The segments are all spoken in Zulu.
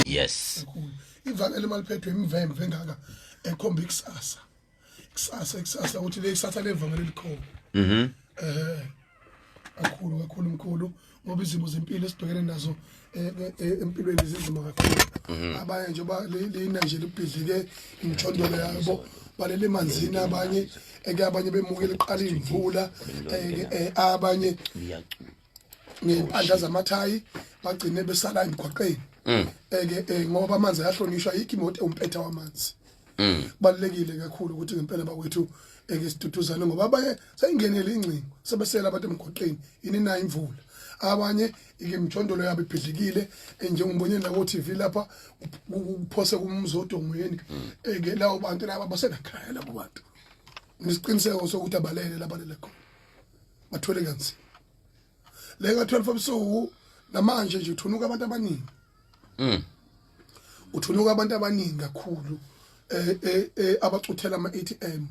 Yes. Ivangeli maliphethwe imvemve engaka ekhomba ikusasa ukuthi le kusasa levangeli likhona. Kakhulu mkhulu ngoba izimo zempilo esibhekene nazo empilweni zinzima kakhulu. Abanye nje lena nje libhidlike imthondolo yabo balele emanzini, abanye abanye bemukela iqala imvula, abanye ngempandla zamathayi bagcine besala emgwaqeni. Ngoba amanzi ayahlonishwa yikho imoto umpetha wamanzi. Balekile kakhulu ukuthi ngempela bakwethu ngesiduduzane ngoba abanye sayingenele ingcingo sebesela abantu emgwaqeni ini na imvula. Abanye imthondolo yabo ibhidlikile njengobonye na ku TV lapha uphose kumzodongweni lawo bantu laba basenakhaya labo bantu. Nisiqiniseko sokuthi abalele labalele khona bathole kanzima. Lenga 12 ebusuku namanje nje uthunuka abantu abaningi. Uthunuka abantu abaningi kakhulu abacuthela ama ATM.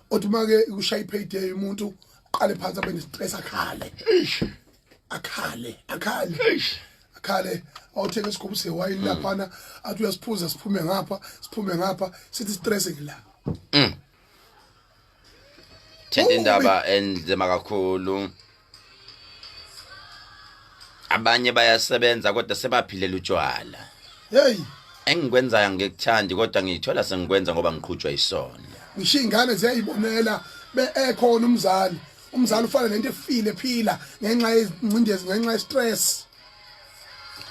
Othi make ushaya payday umuntu qale phansi abe nestress akhale awuthenga isigubhu sewayini laphana athi uyasiphuza siphume ngapha sithi stress ngila. Thenda indaba enzima kakhulu. Abanye bayasebenza kodwa sebaphilela utshwala. Hey, engikwenzayo ngikuthandi kodwa ngiyithola sengikwenza ngoba ngiqhutshwa isona. Ngisho ingane ziyayibonela ekhona umzali ufana nento efile phila ngenxa yencindezi ngenxa yestress.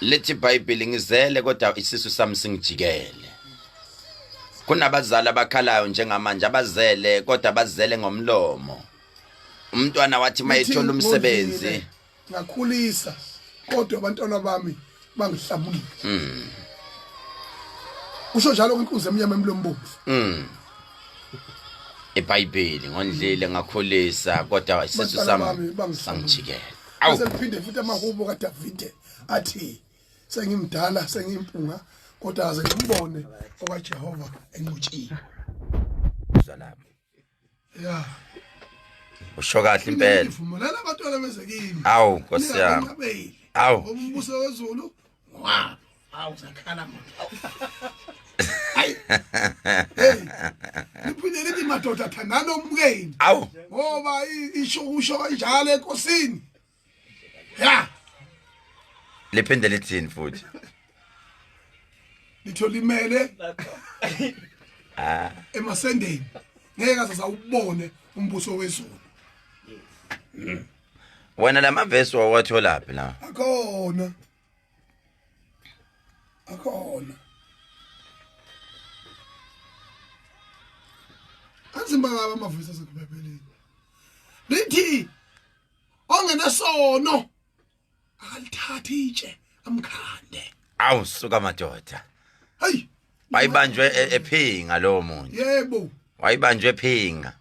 Lethi iBhayibheli ngizele kodwa isisu sami singijikele. Kunabazali abakhalayo njengamanje abazele kodwa bazele ngomlomo. Umntwana wathi mayethola umsebenzi ngakhulisa kodwa abantwana bami bangihlabulile. Usho njalo inkunzi emnyama emlombomvu. iBhayibheli ngondlile ngakhulisa kodwa isisu sami sangijikela. Awu sephinde futhi amahubo kaDavide athi sengimdala sengimpunga kodwa aze ngibone okaJehova enqutshile. Salama. Yeah. Usho kahle impela. Ngivumelana abantwana bezekini. Awu Nkosi yami. Awu umbuso wezulu. Wow. Awu sakhala manje. Hayi. Niphinde lithi madoda thandana umkeni. Awu. Ngoba isho kanjalo enkosini. Ya. Liphinde lithini futhi? Lithola imele. Emasendeni. Ngeke aze awubone umbuso wezulu. Wena lamavesi wawathola laphi la? Akhona. Anzima ngaba amavesi aseBhayibhelini. Lithi ongenasono akalithathi itshe amkhande. Awu suka madoda. Hey, Wayibanjwe ephinga lo muntu. yebo. Wayibanjwe ephinga.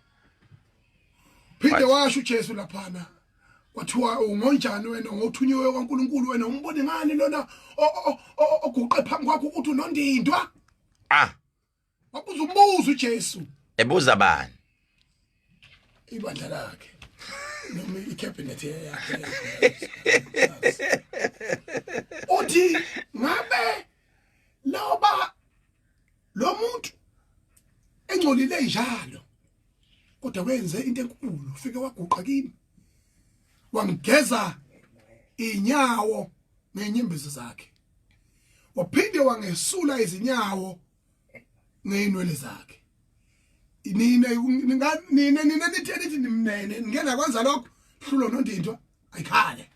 Phinde washo uJesu laphana. Kwathiwa ungonjani wena ngothunyiwe kwaNkulunkulu wena umbone ngani lona oguqe phambi kwakho ukuthi unondindwa? Wabuza umbuzo uJesu. Ebuza bani? Ibandla lakhe. Noma icabinet yakhe. Uthi ngabe lo muntu engcolile njalo kodwa wenze into enkulu ufike waguqa kimi wangigeza inyawo nenyembezi zakhe waphinde wangesula izinyawo neinwele zakhe. Nina nithi nimnene ngeke kwenza lokho hlulo nondindwa ayikhale.